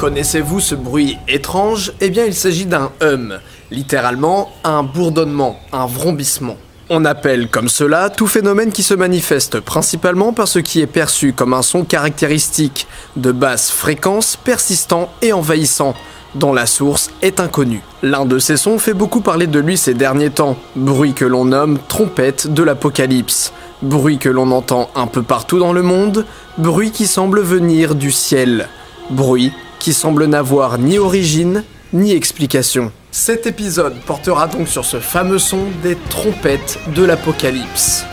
Connaissez-vous ce bruit étrange? Eh bien il s'agit d'un hum, littéralement un bourdonnement, un vrombissement. On appelle comme cela tout phénomène qui se manifeste principalement par ce qui est perçu comme un son caractéristique, de basse fréquence, persistant et envahissant, dont la source est inconnue. L'un de ces sons fait beaucoup parler de lui ces derniers temps, bruit que l'on nomme trompette de l'Apocalypse, bruit que l'on entend un peu partout dans le monde, bruit qui semble venir du ciel, bruit qui semble n'avoir ni origine ni explication. Cet épisode portera donc sur ce fameux son des trompettes de l'Apocalypse.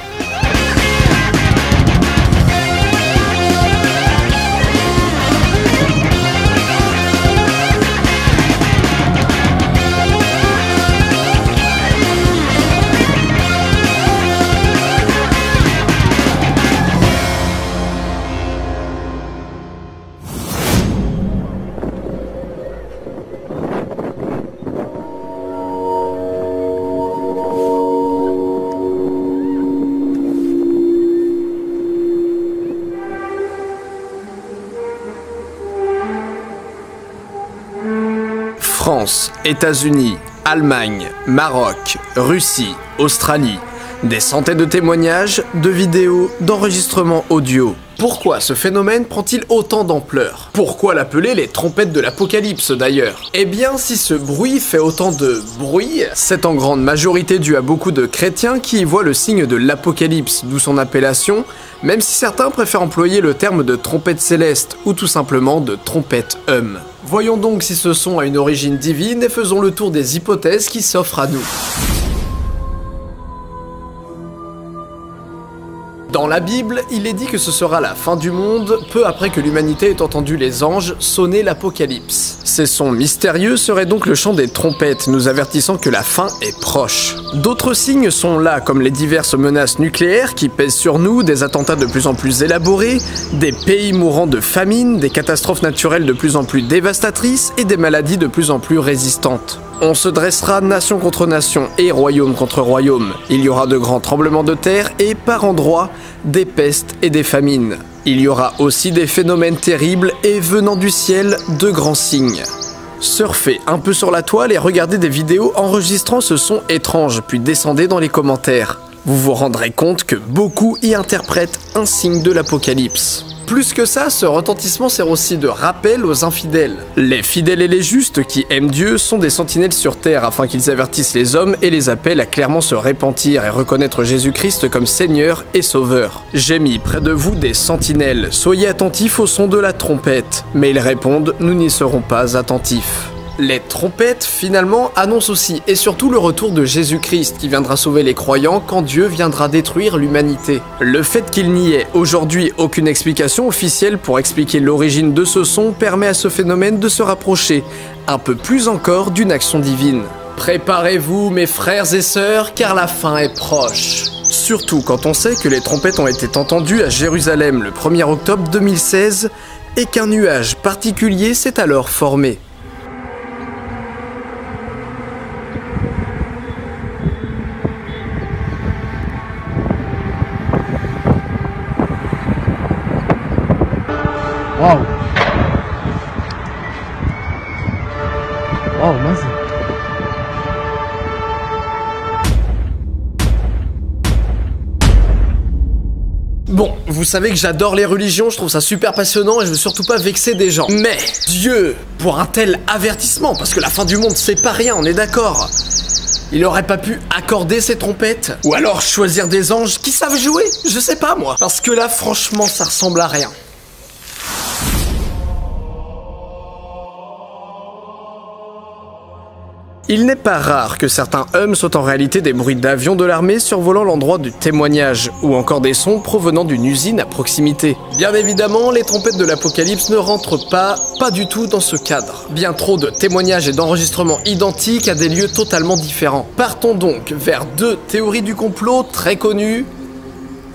France, États-Unis, Allemagne, Maroc, Russie, Australie. Des centaines de témoignages, de vidéos, d'enregistrements audio. Pourquoi ce phénomène prend-il autant d'ampleur? Pourquoi l'appeler les trompettes de l'Apocalypse d'ailleurs? Eh bien, si ce bruit fait autant de bruit, c'est en grande majorité dû à beaucoup de chrétiens qui y voient le signe de l'Apocalypse, d'où son appellation, même si certains préfèrent employer le terme de trompette céleste ou tout simplement de trompette hum. Voyons donc si ce son a une origine divine et faisons le tour des hypothèses qui s'offrent à nous. Dans la Bible, il est dit que ce sera la fin du monde, peu après que l'humanité ait entendu les anges sonner l'Apocalypse. Ces sons mystérieux seraient donc le chant des trompettes, nous avertissant que la fin est proche. D'autres signes sont là, comme les diverses menaces nucléaires qui pèsent sur nous, des attentats de plus en plus élaborés, des pays mourant de famine, des catastrophes naturelles de plus en plus dévastatrices et des maladies de plus en plus résistantes. On se dressera nation contre nation et royaume contre royaume. Il y aura de grands tremblements de terre et, par endroits, des pestes et des famines. Il y aura aussi des phénomènes terribles et, venant du ciel, de grands signes. Surfez un peu sur la toile et regardez des vidéos enregistrant ce son étrange, puis descendez dans les commentaires. Vous vous rendrez compte que beaucoup y interprètent un signe de l'Apocalypse. Plus que ça, ce retentissement sert aussi de rappel aux infidèles. Les fidèles et les justes qui aiment Dieu sont des sentinelles sur terre afin qu'ils avertissent les hommes et les appellent à clairement se repentir et reconnaître Jésus-Christ comme Seigneur et Sauveur. J'ai mis près de vous des sentinelles, soyez attentifs au son de la trompette. Mais ils répondent, nous n'y serons pas attentifs. Les trompettes, finalement, annoncent aussi et surtout le retour de Jésus-Christ qui viendra sauver les croyants quand Dieu viendra détruire l'humanité. Le fait qu'il n'y ait aujourd'hui aucune explication officielle pour expliquer l'origine de ce son permet à ce phénomène de se rapprocher un peu plus encore d'une action divine. Préparez-vous mes frères et sœurs car la fin est proche. Surtout quand on sait que les trompettes ont été entendues à Jérusalem le 1er octobre 2016 et qu'un nuage particulier s'est alors formé. Wow. Wow, mince. Bon, vous savez que j'adore les religions, je trouve ça super passionnant et je veux surtout pas vexer des gens. Mais, Dieu, pour un tel avertissement, parce que la fin du monde c'est pas rien, on est d'accord. Il aurait pas pu accorder ces trompettes? Ou alors choisir des anges qui savent jouer? Je sais pas moi. Parce que là, franchement, ça ressemble à rien. Il n'est pas rare que certains hums soient en réalité des bruits d'avions de l'armée survolant l'endroit du témoignage, ou encore des sons provenant d'une usine à proximité. Bien évidemment, les trompettes de l'Apocalypse ne rentrent pas du tout dans ce cadre. Bien trop de témoignages et d'enregistrements identiques à des lieux totalement différents. Partons donc vers deux théories du complot très connues,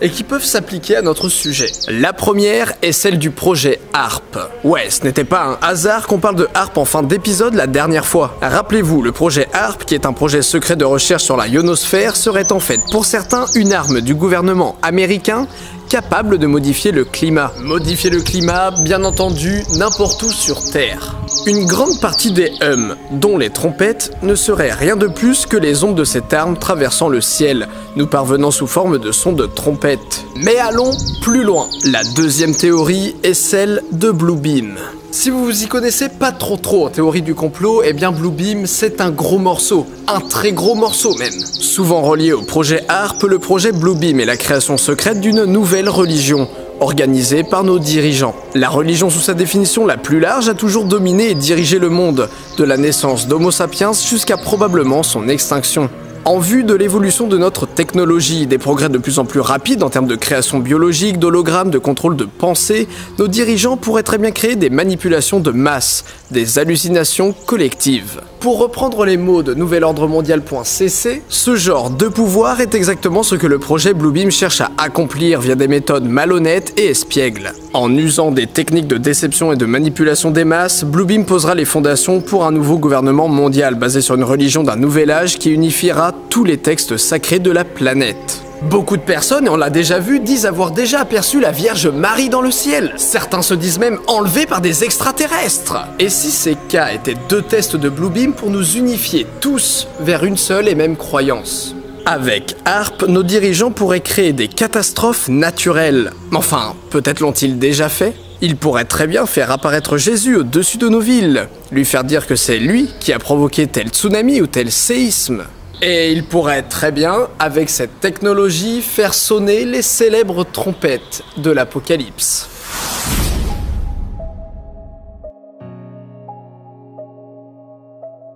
et qui peuvent s'appliquer à notre sujet. La première est celle du projet HAARP. Ouais, ce n'était pas un hasard qu'on parle de HAARP en fin d'épisode la dernière fois. Rappelez-vous, le projet HAARP, qui est un projet secret de recherche sur la ionosphère, serait en fait pour certains une arme du gouvernement américain capable de modifier le climat. Modifier le climat, bien entendu, n'importe où sur Terre. Une grande partie des hums, dont les trompettes, ne seraient rien de plus que les ondes de cette arme traversant le ciel, nous parvenant sous forme de sons de trompette. Mais allons plus loin. La deuxième théorie est celle de Bluebeam. Si vous vous y connaissez pas trop en théorie du complot, eh bien Bluebeam c'est un gros morceau, un très gros morceau même. Souvent relié au projet HAARP, le projet Bluebeam est la création secrète d'une nouvelle religion, organisée par nos dirigeants. La religion sous sa définition la plus large a toujours dominé et dirigé le monde, de la naissance d'Homo sapiens jusqu'à probablement son extinction. En vue de l'évolution de notre technologie, des progrès de plus en plus rapides en termes de création biologique, d'hologrammes, de contrôle de pensée, nos dirigeants pourraient très bien créer des manipulations de masse, des hallucinations collectives. Pour reprendre les mots de nouvelordremondial.cc, ce genre de pouvoir est exactement ce que le projet Bluebeam cherche à accomplir via des méthodes malhonnêtes et espiègles. En usant des techniques de déception et de manipulation des masses, Bluebeam posera les fondations pour un nouveau gouvernement mondial basé sur une religion d'un nouvel âge qui unifiera tous les textes sacrés de la planète. Beaucoup de personnes, et on l'a déjà vu, disent avoir déjà aperçu la Vierge Marie dans le ciel. Certains se disent même enlevés par des extraterrestres. Et si ces cas étaient deux tests de Bluebeam pour nous unifier tous vers une seule et même croyance? Avec HAARP, nos dirigeants pourraient créer des catastrophes naturelles. Enfin, peut-être l'ont-ils déjà fait? Ils pourraient très bien faire apparaître Jésus au-dessus de nos villes, lui faire dire que c'est lui qui a provoqué tel tsunami ou tel séisme. Et il pourrait très bien, avec cette technologie, faire sonner les célèbres trompettes de l'Apocalypse.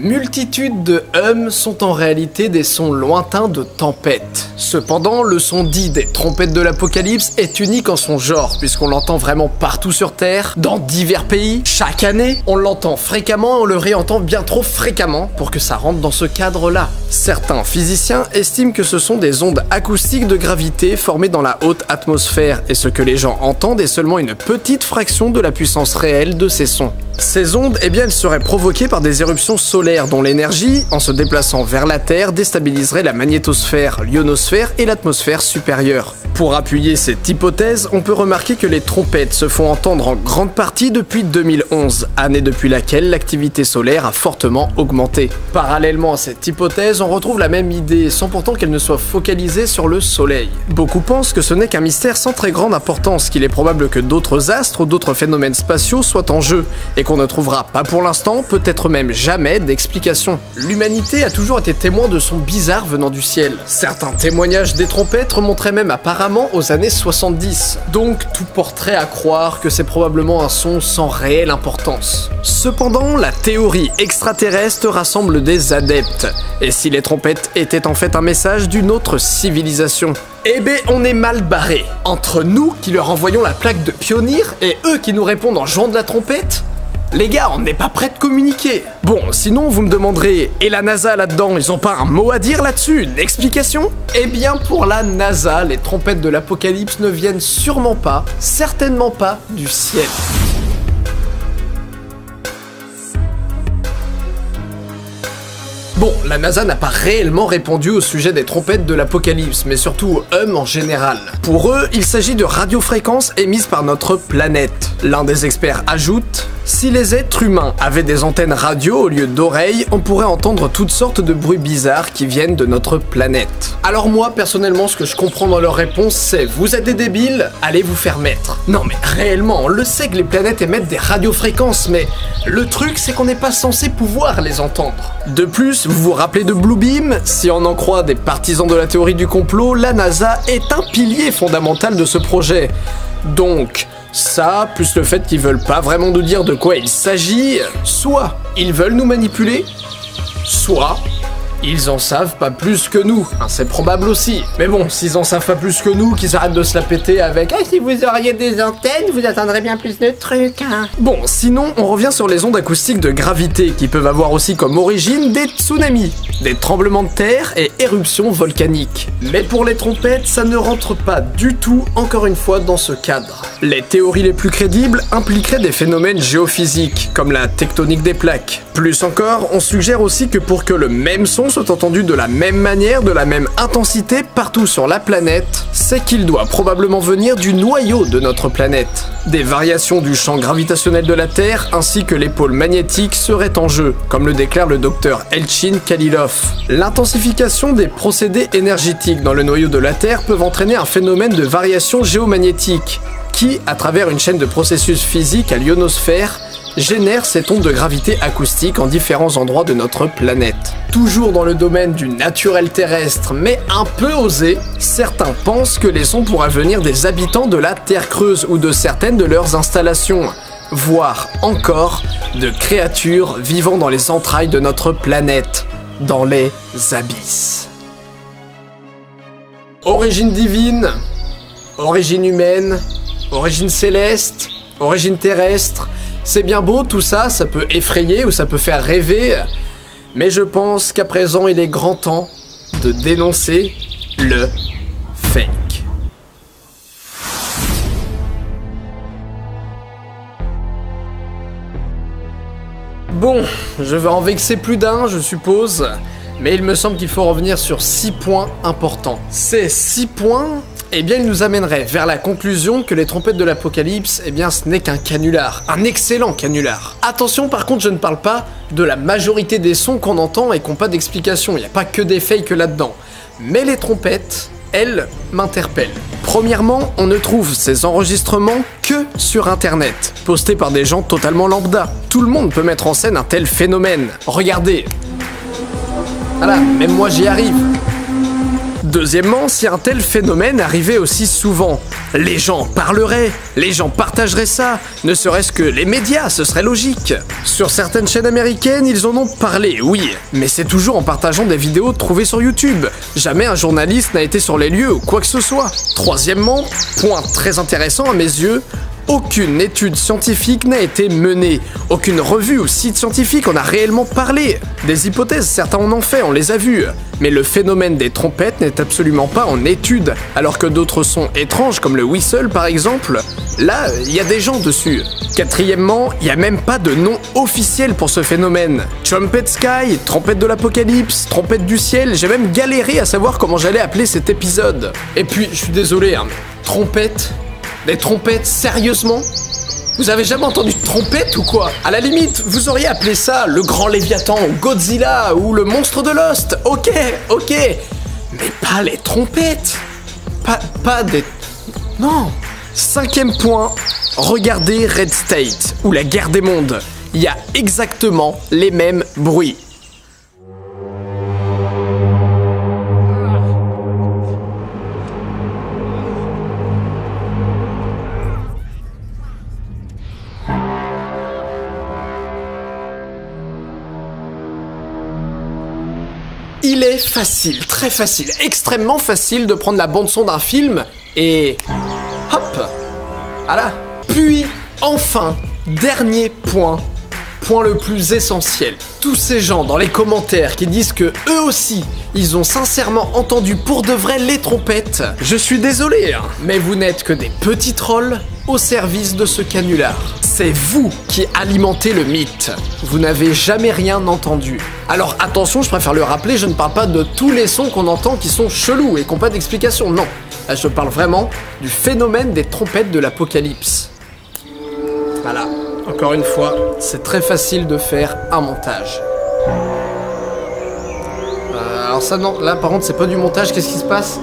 Multitude de hums sont en réalité des sons lointains de tempête. Cependant, le son dit des trompettes de l'Apocalypse est unique en son genre, puisqu'on l'entend vraiment partout sur Terre, dans divers pays, chaque année. On l'entend fréquemment et on le réentend bien trop fréquemment pour que ça rentre dans ce cadre-là. Certains physiciens estiment que ce sont des ondes acoustiques de gravité formées dans la haute atmosphère, et ce que les gens entendent est seulement une petite fraction de la puissance réelle de ces sons. Ces ondes, eh bien, elles seraient provoquées par des éruptions solaires dont l'énergie, en se déplaçant vers la Terre, déstabiliserait la magnétosphère, l'ionosphère et l'atmosphère supérieure. Pour appuyer cette hypothèse, on peut remarquer que les trompettes se font entendre en grande partie depuis 2011, année depuis laquelle l'activité solaire a fortement augmenté. Parallèlement à cette hypothèse, on retrouve la même idée, sans pourtant qu'elle ne soit focalisée sur le Soleil. Beaucoup pensent que ce n'est qu'un mystère sans très grande importance, qu'il est probable que d'autres astres ou d'autres phénomènes spatiaux soient en jeu, et qu'on ne trouvera pas pour l'instant, peut-être même jamais, d'explication. L'humanité a toujours été témoin de sons bizarres venant du ciel. Certains témoignages des trompettes remonteraient même apparemment aux années 70. Donc tout porterait à croire que c'est probablement un son sans réelle importance. Cependant, la théorie extraterrestre rassemble des adeptes. Et si les trompettes étaient en fait un message d'une autre civilisation? Eh ben, on est mal barré. Entre nous qui leur envoyons la plaque de pionnier et eux qui nous répondent en jouant de la trompette? Les gars, on n'est pas prêts de communiquer. Bon, sinon vous me demanderez, et la NASA là-dedans, ils ont pas un mot à dire là-dessus, une explication? Eh bien pour la NASA, les trompettes de l'Apocalypse ne viennent sûrement pas, certainement pas, du ciel. Bon, la NASA n'a pas réellement répondu au sujet des trompettes de l'Apocalypse, mais surtout aux hums en général. Pour eux, il s'agit de radiofréquences émises par notre planète. L'un des experts ajoute: si les êtres humains avaient des antennes radio au lieu d'oreilles, on pourrait entendre toutes sortes de bruits bizarres qui viennent de notre planète. Alors moi, personnellement, ce que je comprends dans leur réponse, c'est: vous êtes des débiles, allez vous faire mettre. Non mais réellement, on le sait que les planètes émettent des radiofréquences, mais le truc, c'est qu'on n'est pas censé pouvoir les entendre. De plus, vous vous rappelez de Bluebeam? Si on en croit des partisans de la théorie du complot, la NASA est un pilier fondamental de ce projet. Donc, ça, plus le fait qu'ils veulent pas vraiment nous dire de quoi il s'agit, soit ils veulent nous manipuler, soit ils en savent pas plus que nous. C'est probable aussi. Mais bon, s'ils en savent pas plus que nous, qu'ils arrêtent de se la péter avec « Ah, si vous auriez des antennes, vous attendrez bien plus de trucs, hein !» Bon, sinon, on revient sur les ondes acoustiques de gravité, qui peuvent avoir aussi comme origine des tsunamis, des tremblements de terre et éruptions volcaniques. Mais pour les trompettes, ça ne rentre pas du tout, encore une fois, dans ce cadre. Les théories les plus crédibles impliqueraient des phénomènes géophysiques, comme la tectonique des plaques. Plus encore, on suggère aussi que pour que le même son soit entendu de la même manière, de la même intensité partout sur la planète, c'est qu'il doit probablement venir du noyau de notre planète. Des variations du champ gravitationnel de la Terre ainsi que les pôles magnétiques seraient en jeu, comme le déclare le docteur Elchin Khalilov. L'intensification des procédés énergétiques dans le noyau de la Terre peut entraîner un phénomène de variation géomagnétique, qui, à travers une chaîne de processus physiques à l'ionosphère, génère cette onde de gravité acoustique en différents endroits de notre planète. Toujours dans le domaine du naturel terrestre, mais un peu osé, certains pensent que les sons pourraient venir des habitants de la Terre creuse ou de certaines de leurs installations, voire encore de créatures vivant dans les entrailles de notre planète, dans les abysses. Origine divine, origine humaine, origine céleste, origine terrestre. C'est bien beau tout ça, ça peut effrayer ou ça peut faire rêver, mais je pense qu'à présent il est grand temps de dénoncer le fake. Bon, je vais en vexer plus d'un, je suppose, mais il me semble qu'il faut revenir sur 6 points importants. Ces 6 points, eh bien, ils nous amèneraient vers la conclusion que les trompettes de l'Apocalypse, eh bien, ce n'est qu'un canular, un excellent canular. Attention, par contre, je ne parle pas de la majorité des sons qu'on entend et qui n'ont pas d'explication, il n'y a pas que des fakes là-dedans. Mais les trompettes, elles, m'interpellent. Premièrement, on ne trouve ces enregistrements que sur internet, postés par des gens totalement lambda. Tout le monde peut mettre en scène un tel phénomène. Regardez. Voilà, même moi j'y arrive. Deuxièmement, si un tel phénomène arrivait aussi souvent, les gens parleraient, les gens partageraient ça, ne serait-ce que les médias, ce serait logique. Sur certaines chaînes américaines, ils en ont parlé, oui, mais c'est toujours en partageant des vidéos trouvées sur YouTube. Jamais un journaliste n'a été sur les lieux ou quoi que ce soit. Troisièmement, point très intéressant à mes yeux, aucune étude scientifique n'a été menée. Aucune revue ou site scientifique en a réellement parlé. Des hypothèses, certains en ont fait, on les a vues. Mais le phénomène des trompettes n'est absolument pas en étude, alors que d'autres sons étranges, comme le whistle par exemple, là, il y a des gens dessus. Quatrièmement, il n'y a même pas de nom officiel pour ce phénomène. Trumpet Sky, trompette de l'apocalypse, trompette du ciel, j'ai même galéré à savoir comment j'allais appeler cet épisode. Et puis, je suis désolé, hein, mais trompette. Des trompettes, sérieusement? Vous avez jamais entendu de trompette ou quoi? À la limite, vous auriez appelé ça le grand Léviathan, Godzilla ou le monstre de Lost. Ok, ok. Mais pas les trompettes. Pas des... Non. 5e point, regardez Red State ou la guerre des mondes. Il y a exactement les mêmes bruits. Il est facile, très facile, extrêmement facile de prendre la bande-son d'un film et... hop! Voilà. Puis, enfin, dernier point, point le plus essentiel. Tous ces gens dans les commentaires qui disent que eux aussi, ils ont sincèrement entendu pour de vrai les trompettes. Je suis désolé, hein, mais vous n'êtes que des petits trolls au service de ce canular. C'est vous qui alimentez le mythe. Vous n'avez jamais rien entendu. Alors attention, je préfère le rappeler, je ne parle pas de tous les sons qu'on entend qui sont chelous et qui n'ont pas d'explication, non. Là, je parle vraiment du phénomène des trompettes de l'apocalypse. Voilà, encore une fois, c'est très facile de faire un montage. Alors ça non, là par contre c'est pas du montage, qu'est-ce qui se passe ?